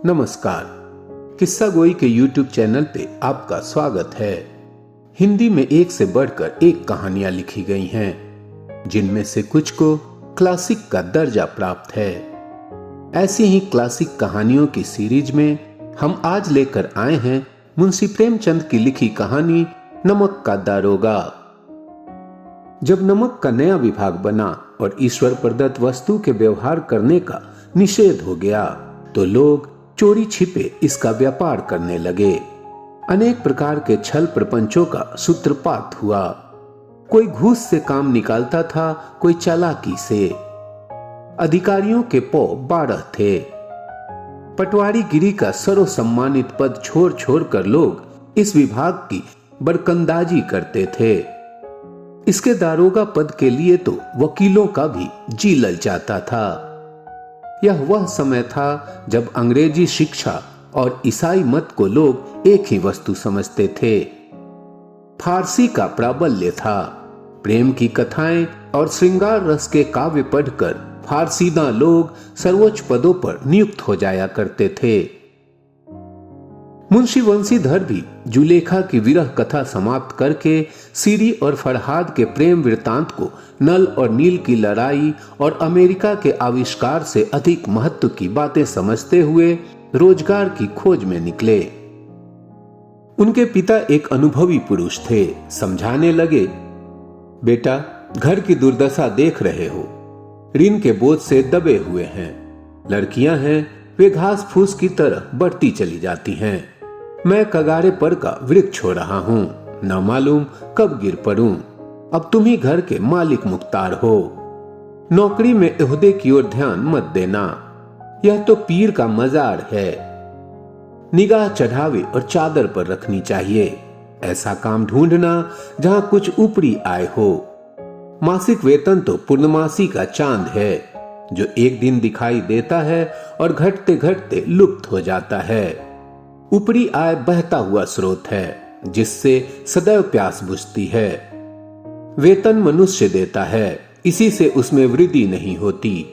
नमस्कार। किस्सा गोई के YouTube चैनल पे आपका स्वागत है। हिंदी में एक से बढ़कर एक कहानियां लिखी गई हैं, जिनमें से कुछ को क्लासिक का दर्जा प्राप्त है। ऐसी ही क्लासिक कहानियों की सीरीज में हम आज लेकर आए हैं मुंशी प्रेमचंद की लिखी कहानी नमक का दारोगा। जब नमक का नया विभाग बना और ईश्वर प्रदत्त वस्तु के व्यवहार करने का निषेध हो गया, तो लोग चोरी छिपे इसका व्यापार करने लगे। अनेक प्रकार के छल प्रपंचों का सूत्रपात हुआ। कोई घूस से काम निकालता था, कोई चालाकी से। अधिकारियों के पौ 12 थे। पटवारी गिरी का सर्वसम्मानित पद छोड़ छोड़ कर लोग इस विभाग की बरकंदाजी करते थे। इसके दारोगा पद के लिए तो वकीलों का भी जी ललचाता था। यह वह समय था जब अंग्रेजी शिक्षा और ईसाई मत को लोग एक ही वस्तु समझते थे। फारसी का प्राबल्य था। प्रेम की कथाएं और श्रृंगार रस के काव्य पढ़कर फारसीदा लोग सर्वोच्च पदों पर नियुक्त हो जाया करते थे। मुंशी वंशीधर भी जुलेखा की विरह कथा समाप्त करके सीरी और फरहाद के प्रेम वृत्तांत को नल और नील की लड़ाई और अमेरिका के आविष्कार से अधिक महत्व की बातें समझते हुए रोजगार की खोज में निकले। उनके पिता एक अनुभवी पुरुष थे। समझाने लगे, बेटा, घर की दुर्दशा देख रहे हो। ऋण के बोझ से दबे हुए हैं। लड़कियां हैं, वे घास फूस की तरह बढ़ती चली जाती हैं। मैं कगारे पर का वृक्ष हो रहा हूं, न मालूम कब गिर पड़ूं। अब तुम ही घर के मालिक मुख्तार हो। नौकरी में ओहदे की ओर ध्यान मत देना, यह तो पीर का मजार है। निगाह चढ़ावे और चादर पर रखनी चाहिए। ऐसा काम ढूंढना जहां कुछ ऊपरी आय हो। मासिक वेतन तो पूर्णमासी का चांद है, जो एक दिन दिखाई देता है और घटते घटते लुप्त हो जाता है। ऊपरी आय बहता हुआ स्रोत है, जिससे सदैव प्यास बुझती है। वेतन मनुष्य देता है, इसी से उसमें वृद्धि नहीं होती।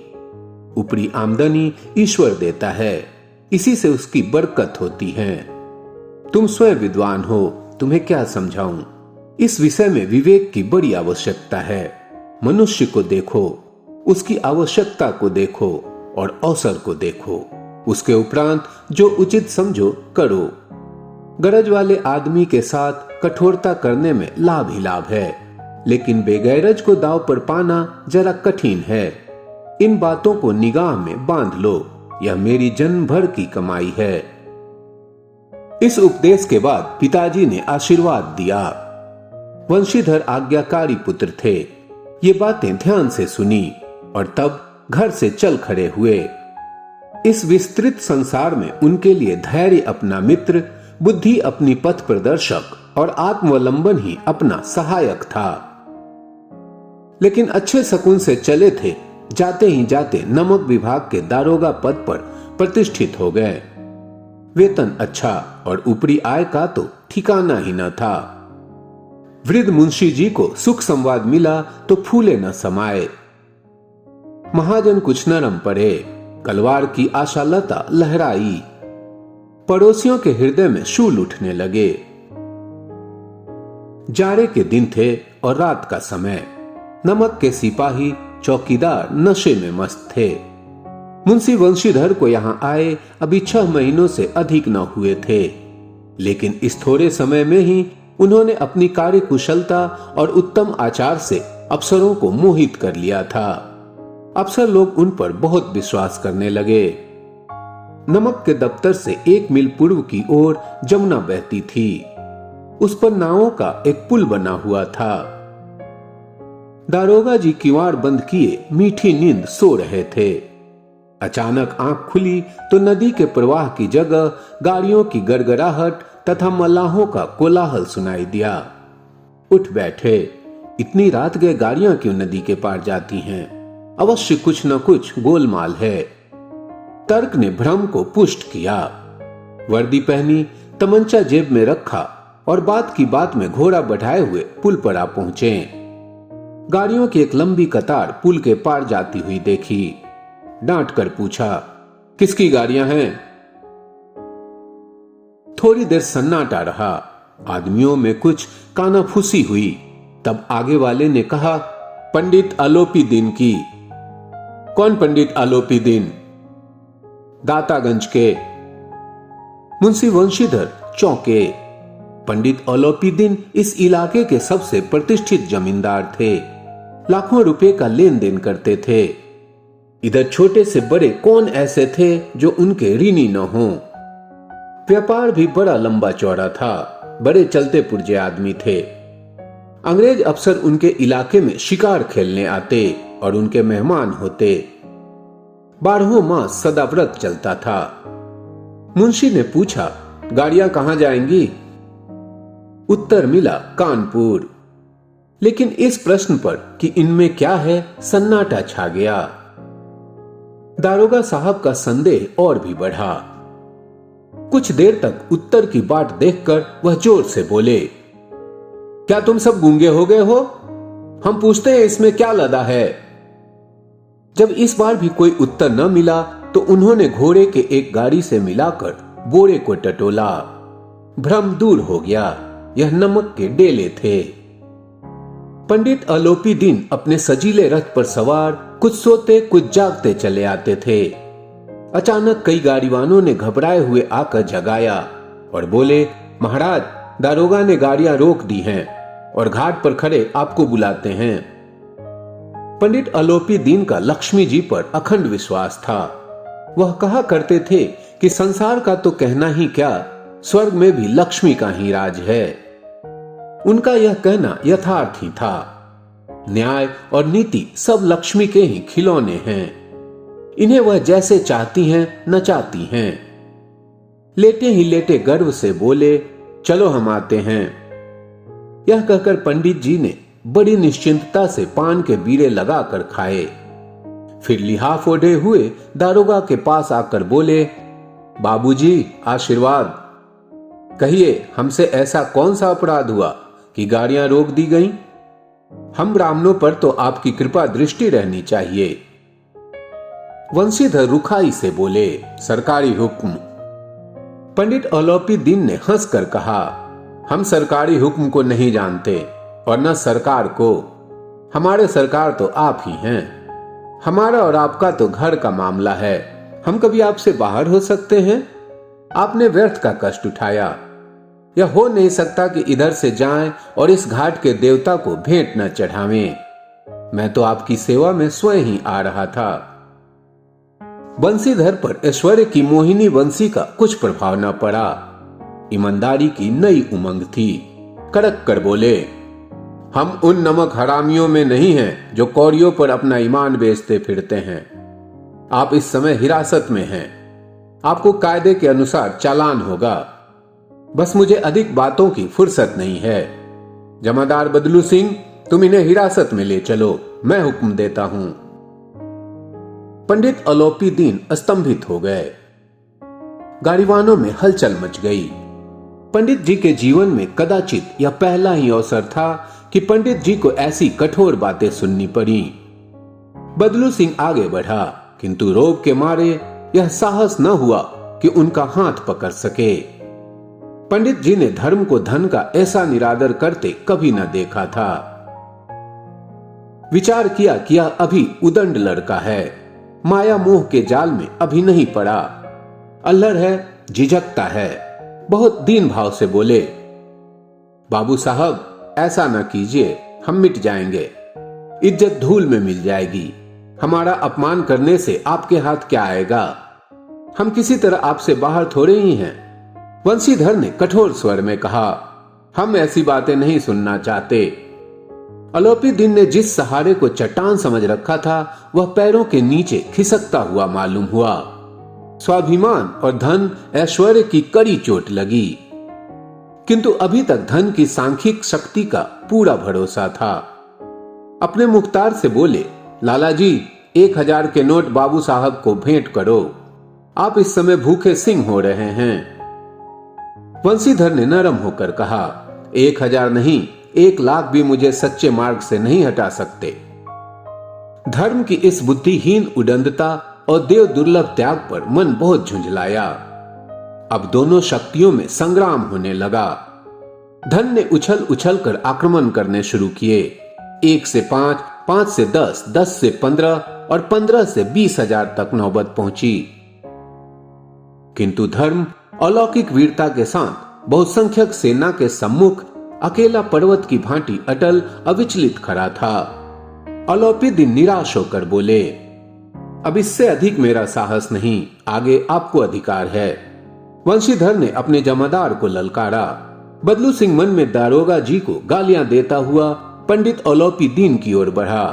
ऊपरी आमदनी ईश्वर देता है, इसी से उसकी बरकत होती है। तुम स्वयं विद्वान हो, तुम्हें क्या समझाऊं। इस विषय में विवेक की बड़ी आवश्यकता है। मनुष्य को देखो, उसकी आवश्यकता को देखो और अवसर को देखो। उसके उपरांत जो उचित समझो करो। गरज वाले आदमी के साथ कठोरता करने में लाभ ही लाभ है, लेकिन बेगैरज को दांव पर पाना जरा कठिन है। इन बातों को निगाह में बांध लो, यह मेरी जन्म भर की कमाई है। इस उपदेश के बाद पिताजी ने आशीर्वाद दिया। वंशीधर आज्ञाकारी पुत्र थे। ये बातें ध्यान से सुनी और तब घर से चल खड़े हुए। इस विस्तृत संसार में उनके लिए धैर्य अपना मित्र, बुद्धि अपनी पथ प्रदर्शक और आत्मावलंबन ही अपना सहायक था। लेकिन अच्छे शकुन से चले थे। जाते ही जाते नमक विभाग के दारोगा पद पर प्रतिष्ठित हो गए। वेतन अच्छा और ऊपरी आय का तो ठिकाना ही न था। वृद्ध मुंशी जी को सुख संवाद मिला तो फूले न समाये। महाजन कुछ नरम पड़े। कलवार की आशालता लहराई। पड़ोसियों के हृदय में शूल उठने लगे। जाड़े के दिन थे और रात का समय। नमक के सिपाही चौकीदार नशे में मस्त थे। मुंशी वंशीधर को यहां आए अभी 6 महीनों से अधिक न हुए थे, लेकिन इस थोड़े समय में ही उन्होंने अपनी कार्यकुशलता और उत्तम आचार से अफसरों को मोहित कर लिया था। अफसर लोग उन पर बहुत विश्वास करने लगे। नमक के दफ्तर से 1 मील पूर्व की ओर जमुना बहती थी। उस पर नावों का एक पुल बना हुआ था। दारोगा जी किवाड़ बंद किए मीठी नींद सो रहे थे। अचानक आंख खुली तो नदी के प्रवाह की जगह गाड़ियों की गड़गड़ाहट तथा मल्लाहों का कोलाहल सुनाई दिया। उठ बैठे। इतनी रात गए गाड़ियां क्यों नदी के पार जाती हैं? अवश्य कुछ न कुछ गोलमाल है। तर्क ने भ्रम को पुष्ट किया। वर्दी पहनी, तमंचा जेब में रखा और बात की बात में घोड़ा बढ़ाए हुए पुल पर आ पहुंचे। गाड़ियों की एक लंबी कतार पुल के पार जाती हुई देखी। डांट कर पूछा, किसकी गाड़ियां हैं? थोड़ी देर सन्नाटा रहा। आदमियों में कुछ कानाफूसी हुई। तब आगे वाले ने कहा, पंडित आलोपी दीन की। कौन पंडित आलोपी दीन? दातागंज के। मुंशी वंशीधर चौंके। पंडित आलोपी दीन इस इलाके के सबसे प्रतिष्ठित जमींदार थे। लाखों रुपए का लेन देन करते थे। इधर छोटे से बड़े कौन ऐसे थे जो उनके ऋणी न हों। व्यापार भी बड़ा लंबा चौड़ा था। बड़े चलते पुर्जे आदमी थे। अंग्रेज अफसर उनके इलाके में शिकार खेलने आते और उनके मेहमान होते। 12 मास सदाव्रत चलता था। मुंशी ने पूछा, गाड़ियां कहां जाएंगी? उत्तर मिला, कानपुर। लेकिन इस प्रश्न पर कि इनमें क्या है, सन्नाटा छा गया। दारोगा साहब का संदेह और भी बढ़ा। कुछ देर तक उत्तर की बाट देखकर वह जोर से बोले, क्या तुम सब गूंगे हो गए हो? हम पूछते हैं इसमें क्या लदा है? जब इस बार भी कोई उत्तर न मिला तो उन्होंने घोड़े के एक गाड़ी से मिलाकर बोरे को टटोला। भ्रम दूर हो गया। यह नमक के डेले थे। पंडित आलोपी दीन अपने सजीले रथ पर सवार कुछ सोते कुछ जागते चले आते थे। अचानक कई गाड़ीवानों ने घबराए हुए आकर जगाया और बोले, महाराज, दारोगा ने गाड़ियां रोक दी हैं और घाट पर खड़े आपको बुलाते हैं। पंडित आलोपी दीन का लक्ष्मी जी पर अखंड विश्वास था। वह कहा करते थे कि संसार का तो कहना ही क्या, स्वर्ग में भी लक्ष्मी का ही राज है। उनका यह कहना यथार्थ ही था। न्याय और नीति सब लक्ष्मी के ही खिलौने हैं। इन्हें वह जैसे चाहती हैं नचाती हैं। लेटे ही लेटे गर्व से बोले, चलो हम आते हैं। यह कहकर पंडित जी ने बड़ी निश्चिंतता से पान के बीड़े लगाकर खाए। फिर लिहाफ ओढ़े हुए दारोगा के पास आकर बोले, बाबूजी, आशीर्वाद। कहिए, हमसे ऐसा कौन सा अपराध हुआ कि गाड़ियां रोक दी गईं? हम ब्राह्मणों पर तो आपकी कृपा दृष्टि रहनी चाहिए। वंशीधर रुखाई से बोले, सरकारी हुक्म। पंडित आलोपी दीन ने हंसकर कहा, हम सरकारी हुक्म को नहीं जानते और न सरकार को। हमारे सरकार तो आप ही हैं। हमारा और आपका तो घर का मामला है। हम कभी आपसे बाहर हो सकते हैं? आपने व्यर्थ का कष्ट उठाया। यह हो नहीं सकता कि इधर से जाएं और इस घाट के देवता को भेंट न चढ़ावें। मैं तो आपकी सेवा में स्वयं ही आ रहा था। बंसीधर पर ऐश्वर्य की मोहिनी बंसी का कुछ प्रभाव न पड़ा। ईमानदारी की नई उमंग थी। कड़क कर बोले, हम उन नमक हरामियों में नहीं हैं जो कौड़ियों पर अपना ईमान बेचते फिरते हैं। आप इस समय हिरासत में हैं। आपको कायदे के अनुसार चालान होगा। बस मुझे अधिक बातों की फुर्सत नहीं है। जमादार बदलू सिंह, तुम इन्हें हिरासत में ले चलो, मैं हुक्म देता हूं। पंडित आलोपी दीन स्तंभित हो गए। गाड़ीवानों में हलचल मच गई। पंडित जी के जीवन में कदाचित यह पहला ही अवसर था कि पंडित जी को ऐसी कठोर बातें सुननी पड़ी। बदलू सिंह आगे बढ़ा, किंतु रोब के मारे यह साहस न हुआ कि उनका हाथ पकड़ सके। पंडित जी ने धर्म को धन का ऐसा निरादर करते कभी न देखा था। विचार किया कि यह अभी उदंड लड़का है, माया मोह के जाल में अभी नहीं पड़ा। अल्लड़ है, झिझकता है। बहुत दीन भाव से बोले, बाबू साहब, ऐसा न कीजिए, हम मिट जाएंगे। इज्जत धूल में मिल जाएगी। हमारा अपमान करने से आपके हाथ क्या आएगा? हम किसी तरह आपसे बाहर थोड़े ही हैं। वंशीधर ने कठोर स्वर में कहा, हम ऐसी बातें नहीं सुनना चाहते। आलोपी दीन ने जिस सहारे को चट्टान समझ रखा था वह पैरों के नीचे खिसकता हुआ मालूम हुआ। स्वाभिमान और धन ऐश्वर्य की कड़ी चोट लगी, किंतु अभी तक धन की सांख्यिक शक्ति का पूरा भरोसा था। अपने मुख्तार से बोले, लाला जी, 1000 के नोट बाबू साहब को भेंट करो। आप इस समय भूखे सिंह हो रहे हैं। वंशीधर ने नरम होकर कहा, 1000 नहीं, 1,00,000 भी मुझे सच्चे मार्ग से नहीं हटा सकते। धर्म की इस बुद्धिहीन उदंडता और देव दुर्लभ त्याग पर मन बहुत झुंझलाया। अब दोनों शक्तियों में संग्राम होने लगा। धन ने उछल उछल कर आक्रमण करने शुरू किए। 1 से 5, 5 से 10, 10 से 15 और 15 से 20,000 तक नौबत पहुंची। किंतु धर्म अलौकिक वीरता के साथ बहुसंख्यक सेना के सम्मुख अकेला पर्वत की भांति अटल अविचलित खड़ा था। अलोपीदीन निराश होकर बोले, अब इससे अधिक मेरा साहस नहीं, आगे आपको अधिकार है। वंशीधर ने अपने जमादार को ललकारा। बदलू सिंह मन में दारोगा जी को गालियां देता हुआ पंडित अलोपीदीन की ओर बढ़ा।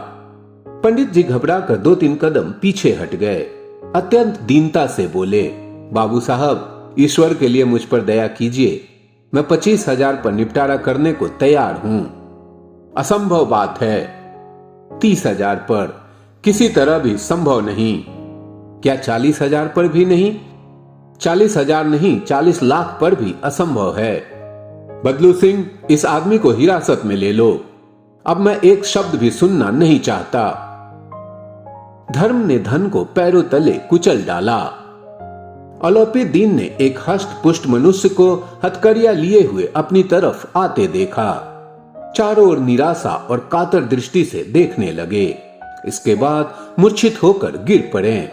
पंडित जी घबराकर 2-3 कदम पीछे हट गए। अत्यंत दीनता से बोले, बाबू साहब, ईश्वर के लिए मुझ पर दया कीजिए। मैं 25,000 पर निपटारा करने को तैयार हूं। असंभव बात है। 30,000 पर किसी तरह भी संभव नहीं। क्या 40,000 पर भी नहीं? 40,000 नहीं, 40 लाख पर भी असंभव है। बदलू सिंह, इस आदमी को हिरासत में ले लो। अब मैं एक शब्द भी सुनना नहीं चाहता। धर्म ने धन को पैरों तले कुचल डाला। अलोपीदीन ने एक हष्ट पुष्ट मनुष्य को हथकड़ियां लिए हुए अपनी तरफ आते देखा। चारों ओर निराशा और कातर दृष्टि से देखने लगे। इसके बाद मूर्छित होकर गिर पड़े।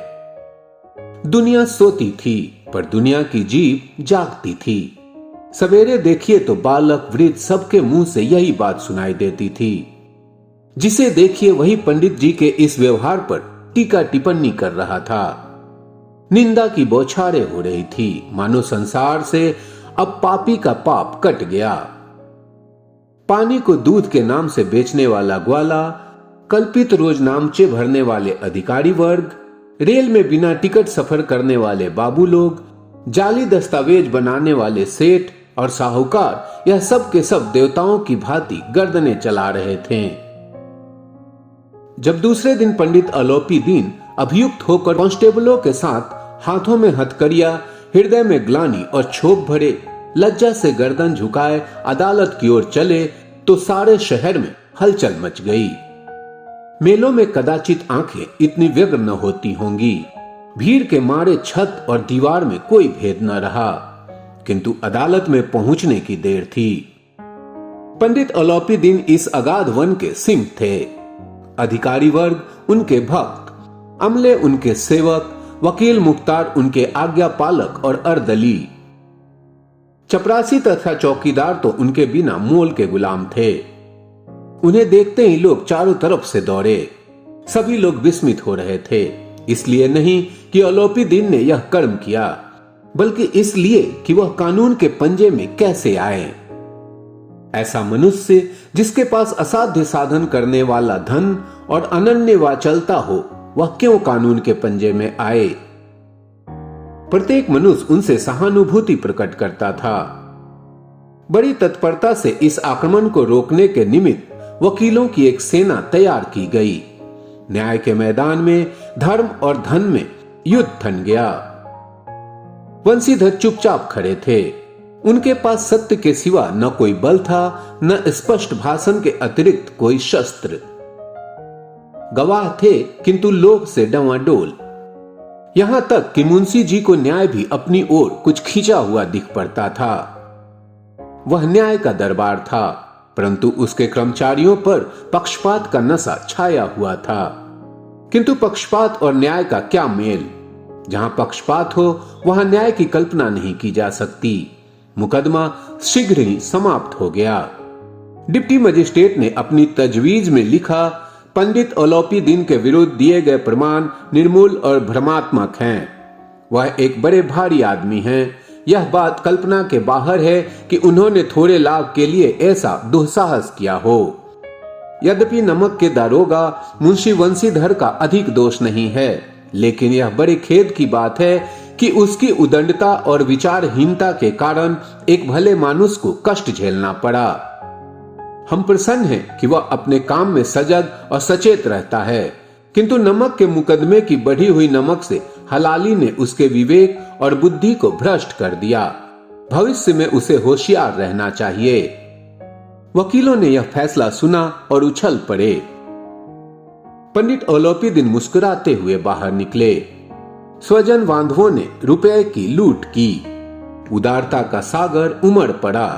दुनिया सोती थी, पर दुनिया की जीभ जागती थी। सवेरे देखिए तो बालक वृद्ध सबके मुंह से यही बात सुनाई देती थी। जिसे देखिए वही पंडित जी के इस व्यवहार पर टीका टिप्पणी कर रहा था। निंदा की बौछारें हो रही थी, मानो संसार से अब पापी का पाप कट गया। पानी को दूध के नाम से बेचने वाला ग्वाला, कल्पित रोजनामचे भरने वाले अधिकारी वर्ग, रेल में बिना टिकट सफर करने वाले बाबू लोग, जाली दस्तावेज बनाने वाले सेठ और साहूकार, यह सब के सब देवताओं की भांति गर्दनें चला रहे थे। जब दूसरे दिन पंडित अलोपीदीन अभियुक्त होकर कांस्टेबलों के साथ हाथों में हथकड़ियां, हृदय में ग्लानि और क्षोभ भरे, लज्जा से गर्दन झुकाए अदालत की ओर चले तो सारे शहर में हलचल मच गई। मेलों में कदाचित आंखें इतनी व्यग्र न होती होंगी। भीड़ के मारे छत और दीवार में कोई भेद न रहा, किंतु अदालत में पहुंचने की देर थी। पंडित अलोपीदीन इस अगाध वन के सिंह थे। अधिकारी वर्ग उनके भक्त, अमले उनके सेवक, वकील मुख्तार उनके आज्ञा पालक और अर्दली, चपरासी तथा चौकीदार तो उनके बिना मोल के गुलाम थे। उन्हें देखते ही लोग चारों तरफ से दौड़े। सभी लोग विस्मित हो रहे थे, इसलिए नहीं कि अलोपीदीन ने यह कर्म किया, बल्कि इसलिए कि वह कानून के पंजे में कैसे आए। ऐसा मनुष्य जिसके पास असाध्य साधन करने वाला धन और अनन्य वाचालता हो, वह क्यों कानून के पंजे में आए? प्रत्येक मनुष्य उनसे सहानुभूति प्रकट करता था। बड़ी तत्परता से इस आक्रमण को रोकने के निमित्त वकीलों की एक सेना तैयार की गई। न्याय के मैदान में धर्म और धन में युद्ध थन गया। वंशीधर चुपचाप खड़े थे। उनके पास सत्य के सिवा न कोई बल था, न स्पष्ट भाषण के अतिरिक्त कोई शस्त्र। गवाह थे, किंतु लोभ से डवाडोल। यहां तक कि मुंशी जी को न्याय भी अपनी ओर कुछ खींचा हुआ दिख पड़ता था। वह न्याय का दरबार था, परंतु उसके कर्मचारियों पर पक्षपात का नशा छाया हुआ था। किंतु पक्षपात और न्याय का क्या मेल? जहां पक्षपात हो वहां न्याय की कल्पना नहीं की जा सकती। मुकदमा शीघ्र ही समाप्त हो गया। डिप्टी मजिस्ट्रेट ने अपनी तजवीज में लिखा, पंडित अलोपीदीन के विरुद्ध दिए गए प्रमाण निर्मूल और भ्रमात्मक हैं। वह एक बड़े भारी आदमी हैं। यह बात कल्पना के बाहर है कि उन्होंने थोड़े लाभ के लिए ऐसा दुस्साहस किया हो। यद्यपि नमक के दारोगा मुंशी वंशीधर का अधिक दोष नहीं है, लेकिन यह बड़े खेद की बात है कि उसकी उदंडता और विचारहीनता के कारण एक भले मानुष को कष्ट झेलना पड़ा। हम प्रसन्न हैं कि वह अपने काम में सजग और सचेत रहता है, किंतु नमक के मुकदमे की बढ़ी हुई नमक से हलाली ने उसके विवेक और बुद्धि को भ्रष्ट कर दिया। भविष्य में उसे होशियार रहना चाहिए। वकीलों ने यह फैसला सुना और उछल पड़े। पंडित अलोपीदीन मुस्कुराते हुए बाहर निकले। स्वजन बांधवों ने रुपए की लूट की। उदारता का सागर उमड़ पड़ा।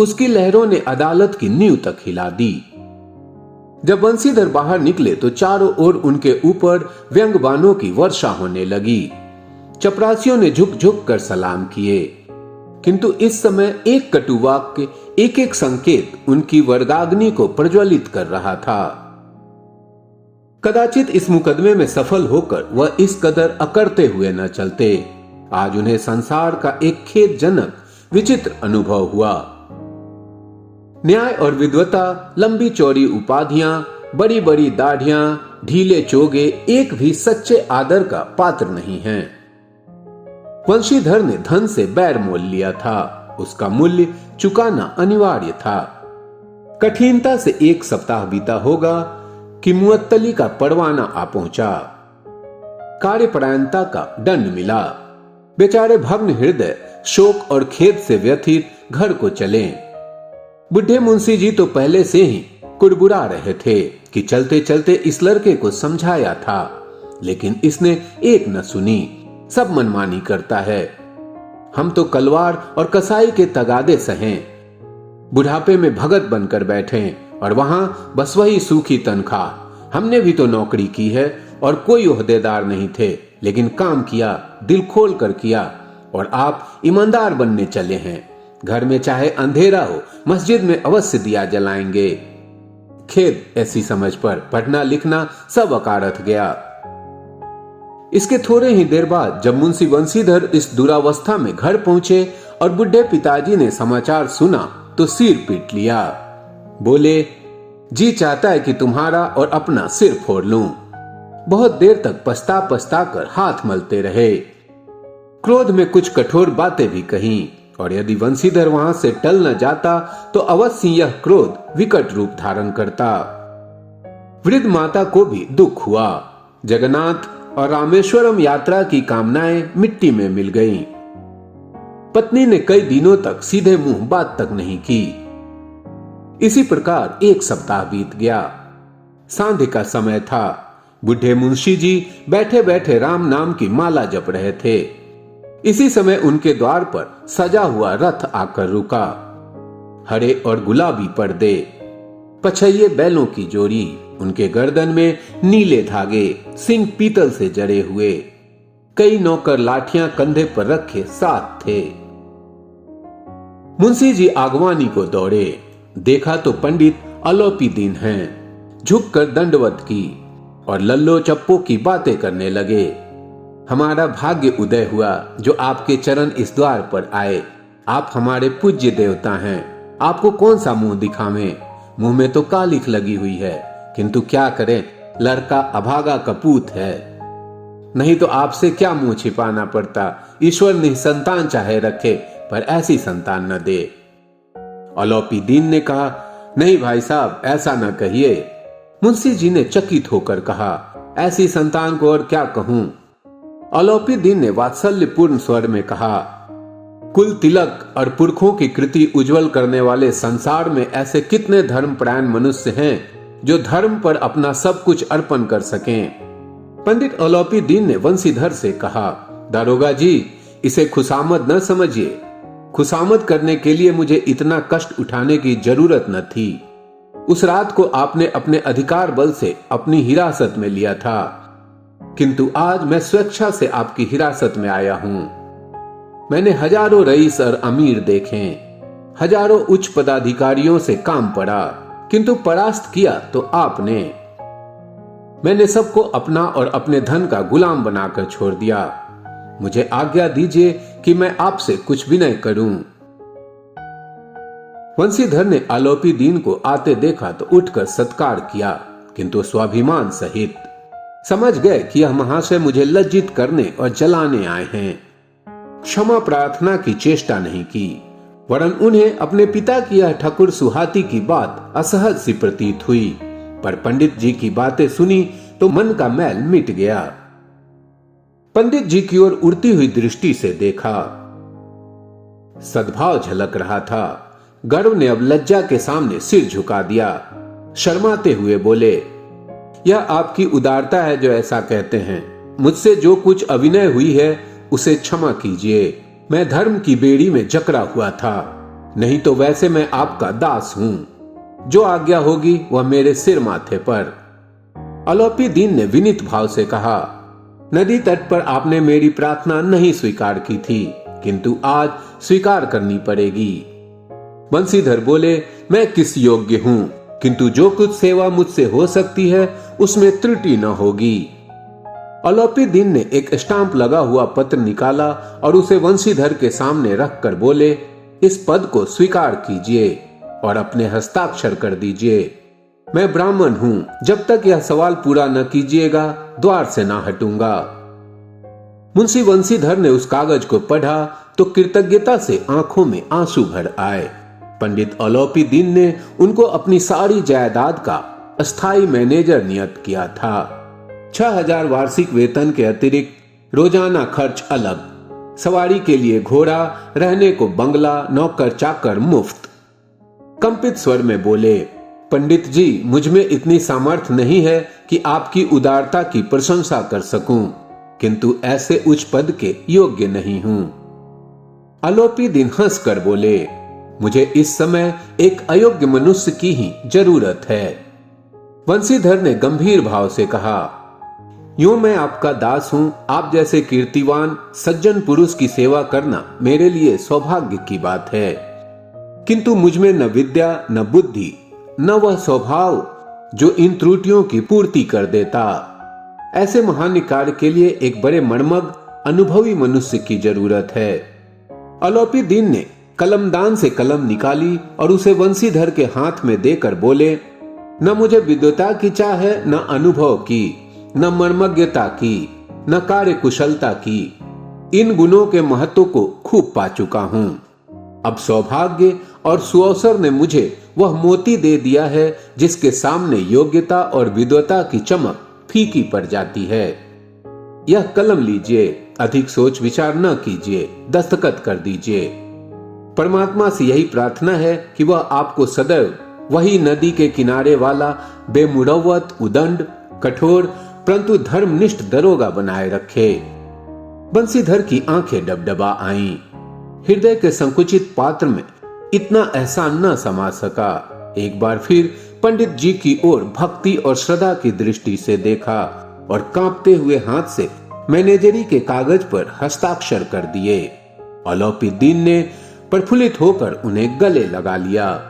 उसकी लहरों ने अदालत की नींव तक हिला दी। जब वंशीधर बाहर निकले तो चारों ओर उनके ऊपर व्यंग्यबाणों की वर्षा होने लगी। चपरासियों ने झुक झुक कर सलाम किए, किंतु इस समय एक कटु वाक्य, एक एक संकेत उनकी वरदाग्नि को प्रज्वलित कर रहा था। कदाचित इस मुकदमे में सफल होकर वह इस कदर अकड़ते हुए न चलते। आज उन्हें संसार का एक खेदजनक विचित्र अनुभव हुआ। न्याय और विद्वता, लंबी चौड़ी उपाधियां, बड़ी बड़ी दाढ़ियां, ढीले चोगे एक भी सच्चे आदर का पात्र नहीं हैं। वंशीधर ने धन से बैर मोल लिया था, उसका मूल्य चुकाना अनिवार्य था। कठिनता से एक सप्ताह बीता होगा कि मुअत्तली का परवाना आ पहुंचा। कार्यपरायणता का दंड मिला। बेचारे भग्न हृदय शोक और खेद से व्यथित घर को चले। बुढ़े मुंशी जी तो पहले से ही कुड़बुड़ा रहे थे कि चलते चलते इस लड़के को समझाया था, लेकिन इसने एक न सुनी, सब मनमानी करता है। हम तो कलवार और कसाई के तगादे सहें, बुढ़ापे में भगत बनकर बैठे और वहां बस वही सूखी तनख्वाह। हमने भी तो नौकरी की है और कोई ओहदेदार नहीं थे, लेकिन काम किया, दिल खोल कर किया, और आप ईमानदार बनने चले हैं। घर में चाहे अंधेरा हो, मस्जिद में अवश्य दिया जलाएंगे। खेद ऐसी समझ पर पढ़ना लिखना सब अकारथ गया। इसके थोड़े ही देर बाद जब मुंशी वंशीधर इस दुरावस्था में घर पहुंचे और बुढ़े पिताजी ने समाचार सुना तो सिर पीट लिया। बोले, जी चाहता है कि तुम्हारा और अपना सिर फोड़ लूं। बहुत देर तक पछता पछता कर हाथ मलते रहे। क्रोध में कुछ कठोर बातें भी कहीं, और यदि वंशीधर वहां से टल न जाता तो अवश्य यह क्रोध विकट रूप धारण करता। वृद्ध माता को भी दुख हुआ। जगन्नाथ और रामेश्वरम यात्रा की कामनाएं मिट्टी में मिल गईं। पत्नी ने कई दिनों तक सीधे मुंह बात तक नहीं की। इसी प्रकार एक सप्ताह बीत गया। सांध्य का समय था। बुढ़े मुंशी जी बैठे बैठे राम नाम की माला जप रहे थे। इसी समय उनके द्वार पर सजा हुआ रथ आकर रुका। हरे और गुलाबी पर्दे, पछैये बैलों की जोड़ी, उनके गर्दन में नीले धागे, सिंह पीतल से जड़े हुए, कई नौकर लाठियां कंधे पर रखे साथ थे। मुंशी जी आगवानी को दौड़े। देखा तो पंडित अलौपीदीन हैं। झुककर दंडवत की और लल्लो चप्पो की बातें करने लगे। हमारा भाग्य उदय हुआ जो आपके चरण इस द्वार पर आए। आप हमारे पूज्य देवता हैं। आपको कौन सा मुंह दिखावें? मुंह में तो कालिख लगी हुई है, किंतु क्या करें, लड़का अभागा कपूत है। नहीं तो आपसे क्या मुंह छिपाना पड़ता। ईश्वर निसंतान चाहे रखे, पर ऐसी संतान न दे। अलौपीदीन ने कहा, नहीं भाई साहब, ऐसा न कहिए। मुंशी जी ने चकित होकर कहा, ऐसी संतान को और क्या कहूं। अलौपीदीन ने वात्सल्यपूर्ण स्वर में कहा, कुल तिलक और पुरखों की कृति उज्जवल करने वाले संसार में ऐसे कितने धर्मपरायण मनुष्य हैं जो धर्म पर अपना सब कुछ अर्पण कर सकें। पंडित अलौपीदीन ने वंशीधर से कहा, दारोगा जी, इसे खुशामद न समझिए। खुशामद करने के लिए मुझे इतना कष्ट उठाने की जरूरत न थी। उस रात को आपने अपने अधिकार बल से अपनी हिरासत में लिया था, किंतु आज मैं स्वेच्छा से आपकी हिरासत में आया हूं। मैंने हजारों रईस और अमीर देखे, हजारों उच्च पदाधिकारियों से काम पड़ा, किंतु परास्त किया तो आपने। मैंने सबको अपना और अपने धन का गुलाम बनाकर छोड़ दिया। मुझे आज्ञा दीजिए कि मैं आपसे कुछ विनय करूं। वंशीधर ने अलौपीदीन को आते देखा तो उठकर सत्कार किया, किंतु स्वाभिमान सहित। समझ गए कि यह महाशय मुझे लज्जित करने और जलाने आए हैं। क्षमा प्रार्थना की चेष्टा नहीं की, वरन उन्हें अपने पिता की यह ठकुर सुहाती की बात असहज सी प्रतीत हुई। पर पंडित जी की बातें सुनी तो मन का मैल मिट गया। पंडित जी की ओर उड़ती हुई दृष्टि से देखा। सद्भाव झलक रहा था। गर्व ने अब लज्जा के सामने सिर झुका दिया। शर्माते हुए बोले, यह आपकी उदारता है जो ऐसा कहते हैं। मुझसे जो कुछ अविनय हुई है उसे क्षमा कीजिए। मैं धर्म की बेड़ी में जकड़ा हुआ था, नहीं तो वैसे मैं आपका दास हूं। जो आज्ञा होगी वह मेरे सिर माथे पर। अलोपीदीन ने विनीत भाव से कहा, नदी तट पर आपने मेरी प्रार्थना नहीं स्वीकार की थी, किंतु आज स्वीकार करनी पड़ेगी। बंसीधर बोले, मैं किस योग्य हूं, किंतु जो कुछ सेवा मुझसे हो सकती है उसमें त्रुटि न होगी। अलोपीदीन ने एक स्टाम्प लगा हुआ पत्र निकाला और उसे वंशीधर के सामने रखकर बोले, इस पद को स्वीकार कीजिए और अपने हस्ताक्षर कर दीजिए। मैं ब्राह्मण हूं, जब तक यह सवाल पूरा न कीजिएगा द्वार से ना हटूंगा। मुंशी वंशीधर ने उस कागज को पढ़ा तो कृतज्ञता से आंखों में आंसू भर आए। पंडित अलोपीदीन ने उनको अपनी सारी जायदाद का अस्थाई मैनेजर नियुक्त किया था। 6000 वार्षिक वेतन के अतिरिक्त रोजाना खर्च अलग, सवारी के लिए घोड़ा, रहने को बंगला, नौकर चाकर मुफ्त। कंपित स्वर में बोले, पंडित जी, मुझ में इतनी सामर्थ्य नहीं है कि आपकी उदारता की प्रशंसा कर सकूं, किंतु ऐसे उच्च पद के योग्य नहीं हूं। अलोपीदीन हंसकर बोले, मुझे इस समय एक अयोग्य मनुष्य की ही जरूरत है। वंशीधर ने गंभीर भाव से कहा, यूं मैं आपका दास हूं, आप जैसे कीर्तिवान सज्जन पुरुष की सेवा करना मेरे लिए सौभाग्य की बात है, किंतु मुझ में न विद्या न बुद्धि न वह स्वभाव जो इन त्रुटियों की पूर्ति कर देता। ऐसे महान कार्य के लिए एक बड़े मर्मज्ञ अनुभवी मनुष्य की जरूरत है। अलोपीदीन ने कलमदान से कलम निकाली और उसे वंशीधर के हाथ में देकर बोले, न मुझे विद्वता की चाह है, न अनुभव की, न मर्मज्ञता की, न कार्य कुशलता की। इन गुणों के महत्व को खूब पा चुका हूं। अब सौभाग्य और सुअवसर ने मुझे वह मोती दे दिया है जिसके सामने योग्यता और विद्वता की चमक फीकी पड़ जाती है। यह कलम लीजिए, अधिक सोच विचार न कीजिए, दस्तखत कर दीजिए। परमात्मा से यही प्रार्थना है कि वह आपको सदैव वही नदी के किनारे वाला बेमुरव्वत, उदंड, कठोर परंतु धर्मनिष्ठ दरोगा बनाए रखे। बंसीधर की आंखें डबडबा आईं। हृदय के संकुचित पात्र में इतना एहसान न समा सका। एक बार फिर पंडित जी की ओर भक्ति और श्रद्धा की दृष्टि से देखा और कांपते हुए हाथ से मैनेजरी के कागज पर हस्ताक्षर कर दिए। अलोपीदीन ने प्रफुल्लित होकर उन्हें गले लगा लिया।